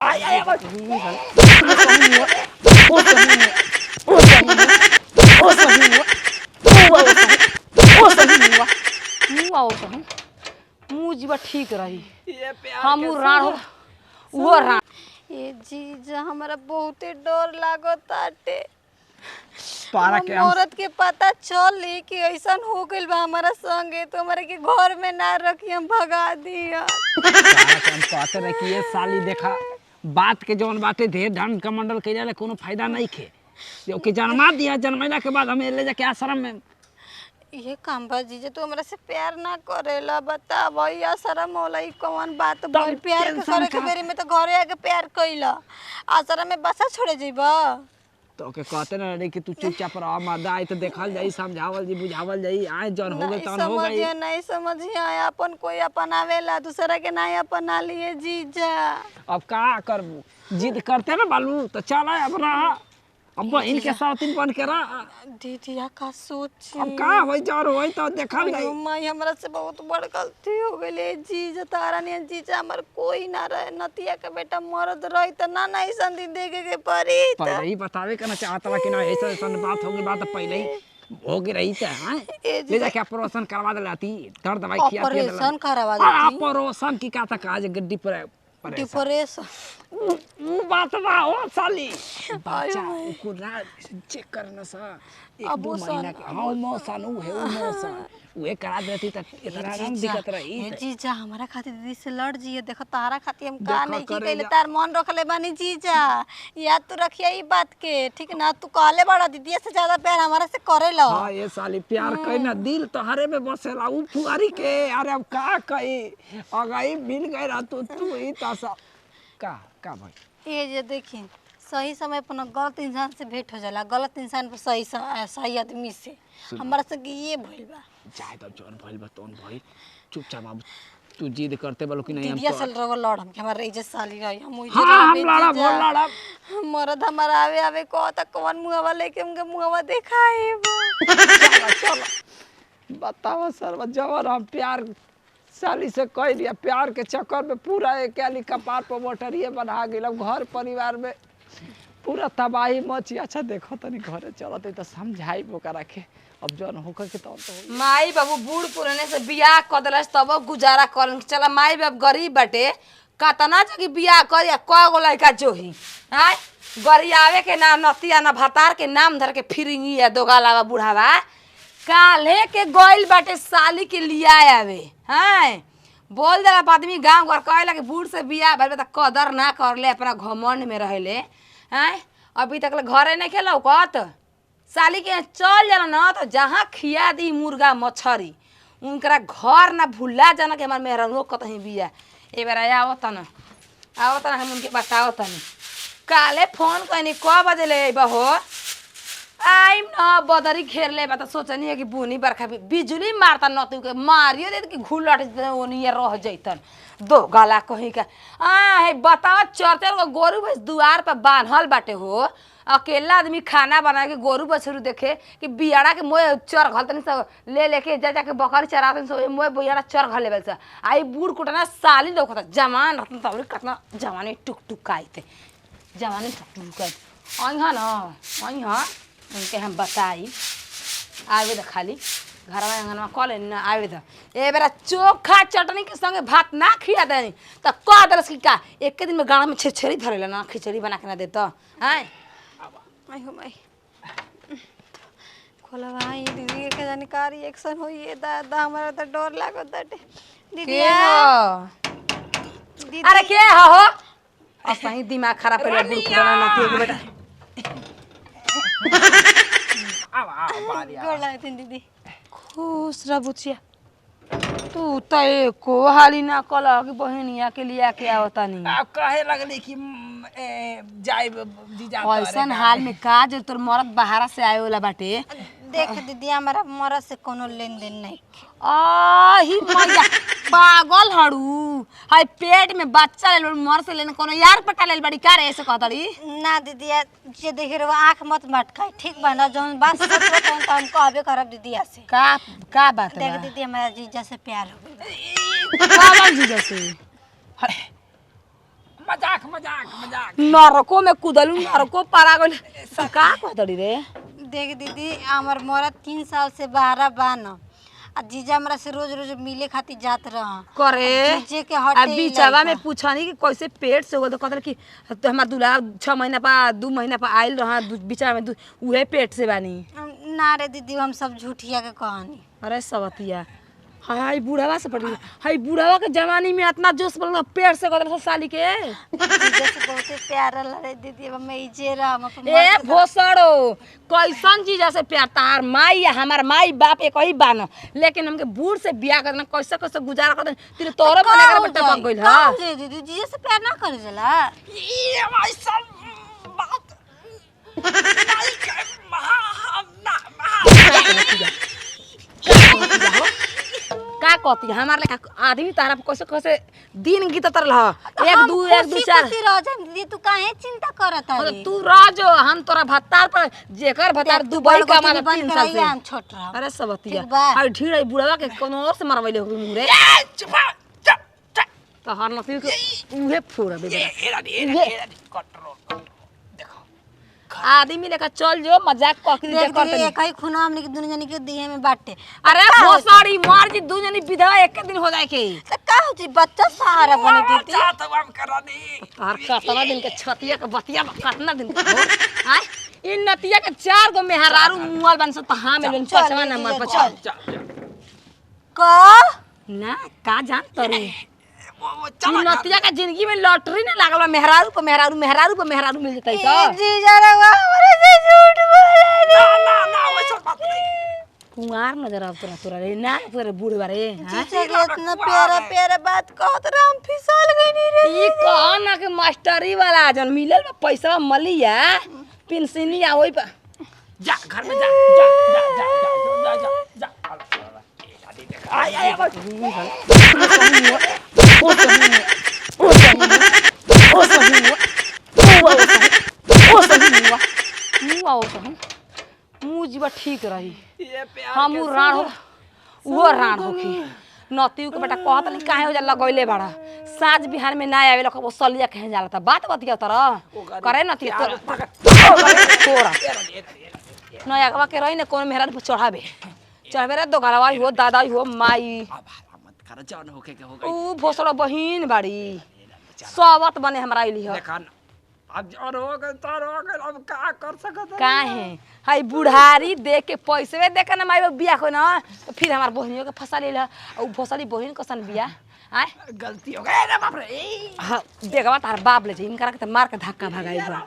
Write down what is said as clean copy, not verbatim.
आई आई मुँह जीवा ठीक रही ये प्यार हम राण हो वो राण ये जीजा हमारा बहुते डर लागताटे पारा के हम औरत के पता चली कि ऐसन हो गइल बा हमारा संगे तो हमारे के घर में ना रखी हम भगा दिया पारा के हम कहते रहे कि ये साली देखा बात के जौन बाटे ढेर ढंग का मंडल कइला ले कोनो फायदा नहीं खे ओके जन्मा दिया जन्मैला के बाद हमें ले जाके आश्रम में ये काम बा जीजा तू हमरा से प्यार ना करेला बता भाई आश्रम होला ई कौन बात तब बोल प्यार के टेंशन करे के का- बेरी में तो घरे आके प्यार कइला आश्रम में बसा छोड़े जइबा तो ओके कहते ना रे कि तू चुपचाप रह मदा आई तो देखल जाई समझावल जी बुझावल जाई आए जौन हो गई नहीं तौन हो गई समझिए नहीं समझिए अपन कोई अपनावेला दूसरा के नहीं अपना लिए जीजा अब का करबू जिद करते ना बालू तो चल अब रहा अब बहन के साथ बन के रह दीदिया का सोची अब का होई जौन होई तो देखल जाई माई हमरा से बहुत बड़ गलती हो गई जीजा तारा ने जीजा हमर कोई ना रहे नतिया के बेटा मरद रही तो ना नहीं संधि देखे के पड़ी पहले ही बतावे के ना चाहता कि ना ऐसा ऐसा बात हो गई बात पहले ही हो गई रही है ले जाके ऑपरेशन करवा दे लाती दर्द दवाई खिया ऑपरेशन करवा देती ऑपरेशन की का तक आज गड्डी पर डिप्रेशन वो बात बा ओ साली बच्चा को ना चेक करना सा एक दो महीना के हां मौसन उ है उ मौसन वे करा देती त इतना रंग दिखत रही ये जीजा हमारा खातिर दीदी से लड़ जिए देखो तारा खातिर हम का देखो नहीं की करे कहले जा। तार मन रखले बानी जीजा याद तो रखिए ई बात के ठीक ना तू कहले बड़ा दीदी से ज्यादा प्यार हमारा से करे लो हां ये साली प्यार कई ना दिल तोहरे में बसेला उ फुआरी के अरे अब का कही अगई मिल गई रह तू ही तासा का भाई ये जे देखी सही समय पर गलत इंसान से भेंट हो जाला गलत इंसान पर सही आदमी से हमारा से ये भइल बा जाए तो जौन भइल बा तौन भइल चुपचाप अब तू जिद करते बोलो कि नहीं हम दीदिया तो से रहो लड़ हम हमारा इज्जत साली रही हम मुझे हाँ हम लड़ा बोल लड़ा मरद हमारा आवे आवे को तक कौन मुंहवा लेके हमके मुंहवा देखाई चलो चलो बताओ सर जवन हम प्यार साली से कह दिया प्यार के चक्कर में पूरा एक आली कपार पर मोटरिए बना गेल घर परिवार में पूरा तबाही मची अच्छा देखो तनी घरे चलत तो समझाई ओकरा के अब जौन होकर के तो माई बाबू बूढ़ पुराने से बियाह कर दिलस तब गुजारा कर चला माई बाप गरीब बाटे कतना जगह बियाह कर या क गो लड़का जोही आय गरियावे के नाम नतिया ना भतार के नाम धर के फिरिंगी या दोगालावा बुढ़ावा काल्हे के गइल बाटे साली के लिया आवे हैं बोल देला आदमी गांव घर कहला कि बूढ़ से बियाह भइल त कदर ना करले अपना घमंड में रहले हैं अभी तक घरे नहीं खेलौ कत साली के चल जाना ना तो जहाँ खिया दी मुर्गा मछरी उनकरा घर ना भूला जाना कि हमार मेहरानो कतही बिया ए बेर आवत न हम उनके बताओ तनी काले फोन कनी क बजे ले बहो आइम न बदरी घेर ले बता सोचनी है कि बुनी बरखा बिजुली मारता नतु के मारियो दे कि घुलट ओनिए रह जैतन दो गला कहीं का है बताओ चरचर को गोरू भैंस दुआर पर बांधल बाटे हो अकेला आदमी खाना बना के गोरू बछरू देखे कि बियाड़ा के मोह चर घल तनी सब ले लेके जाके बकरी चरातन सब मोह बियाड़ा चर घल लेबल से आई बूढ़ कुटना साली लोग जवान रतन तब कितना जवानी टुक टुक आइते जवानी टुक टुक आइते अइहा न अइहा उनके हम बताई आवे द खाली घर में अंगन में कॉल न आवे द ए बेरा चोखा चटनी के संगे भात ना खिया देनी त कह दरस की का एक दिन में गाँव में छेछरी धरेला ना खिचड़ी बना के ना देता हैं आई हो माई खोला भाई दीदी के जानकारी एक्शन होई है दादा हमारा तो डर लागत बाटे के दीदिया हो दीदी अरे के हो असही दिमाग खराब कर बुल पुराना नाती के बेटा गोड़ लागत दीदी खुश रह बुचिया तू त एको हाली ना कल कि बहनिया के लिया के आवता नहीं अब कहे लगले कि जाए जीजा ऐसन हाल में का जो तोर मरद बाहर से आए वाला बाटे देख दीदी हमारा मरद से कोनो लेन देन नहीं आही मैया पागल हड़ू हाय पेट में बच्चा ले मर से लेने कोनो यार पटा लेल बड़ी का रे ऐसे कहतड़ी ना दीदी जे देख रहे आंख मत मटकाई ठीक बा ना जौन बात सच बताऊं तो हम कहबे करब दीदिया से का बात देख बा दीदी हमारा जीजा से प्यार हो गइल का बात जीजा से मजाक मजाक मजाक। नरको में कूदलू नरको पारा गइल का कहतड़ी रे देख दीदी हमार मरद 3 साल से बाहरा बान आ जीजा हमरा से रोज रोज मिले खातिर जात रह करे जीजे के हटे आ बीचवा में पूछनी कि कैसे पेट से हो तो कहतल कि तो हमार दूल्हा 6 महीना पा 2 महीना पा आइल रहा बीचवा में उहे पेट से बानी ना रे दीदी हम सब झूठिया के कहानी अरे सवतिया हाय बुढ़ावा से पड़ी हाय बुढ़ावा के जवानी में इतना जोश बोल पेट से कहतल साली के जीजा से बहुते प्यारा लड़े दीदी अब मैं इजे रह हम अपन ए भोसड़ो कैसन चीज से प्यार तार माई या हमार माई बाप एक ही बान लेकिन हमके बूढ़ से बियाह करना कैसे कैसे गुजारा कर तेरे तोरे बने कर बेटा पक गइल हां रे दीदी जीजा से प्यार ना करे जला ये भाई सब बात नहीं कर का कहती हमार लेखा आदमी तारा कैसे कैसे दिन गीत तरल ह 1 2 1 2 4 खुशी रह जाए दीदी तू काहे चिंता करत है तू राजो हम तोरा भत्तार पर जेकर भत्तार दुबई का मार 3 साल से हम छोट रह अरे सबतिया ठीक बा। हाय ढीड़ बुढ़वा के कोनो और से मारवैले मुरे चुप चुप चुप। तो हर नती के उहे फोड़बे ये एरा कंट्रोल देखो आदमी लेकर चल जो मजाक कखरी देख करते दीदी एक ही खूना हमने के दुनिया के दिए में बाटे अरे भोसड़ी मार जी दू जनी विधवा एक दिन हो जाए के तो का हो जी बच्चा सहारा बने दीदी चाहत हम करा दी तार कतना दिन के छतिया के बतिया कतना दिन के हो आय इन नतिया के 4 गो मेहरारू मुआल बन से तहां में पचवा नंबर पर चल चल का ना का जान तरू वो इन नतिया के जिंदगी में लॉटरी ना लागल बा मेहरारू पे मेहरारू मेहरारू पे मेहरारू मिल जतई तो जी जरा हमारे से झूठ बोला ना ना ना वैसा बात नहीं कुंवार नजर आव तोरा तोरा रे ना तोरे बूढ़ बारे हां जीजा के इतना प्यारा प्यारा बात कहत रहा हम फिसल गई नहीं रे ई कह ना के मास्टरी वाला जन मिलल बा पैसा मलिया पेंशनिया होई बा जा घर में जा जा जा जा जा जा जा आय आय मुझबा ठीक रही ये प्यार हम राण हो वो राण होखी नतियू के बेटा कहत नहीं काहे हो जा लगैले बड़ा साज बिहार में ना आवे लखो सलिया कहे जाला त बात बतिया तरह करे नती तोरा नया अगवा के रही ने कोन मेहरान पर चढ़ावे चढ़ावे रे दो गलवा हो दादा हो माई मत कर जान होके के हो गई ऊ भोसड़ा बहिन बाड़ी सबत बने हमरा आइली ह देखा अब जर हो गए तर हो गए अब का कर सकत है काहे हाय बुढ़ारी देख के पैसे देख ना माई बियाह को ना तो फिर हमार बहिनियों के फंसा लेला ऊ भोसड़ी बहिन कसन बियाह आय गलती हो गई रे बाप रे हां देखवा तार बाप ले जे इनकरा के मार के धक्का भगाई बा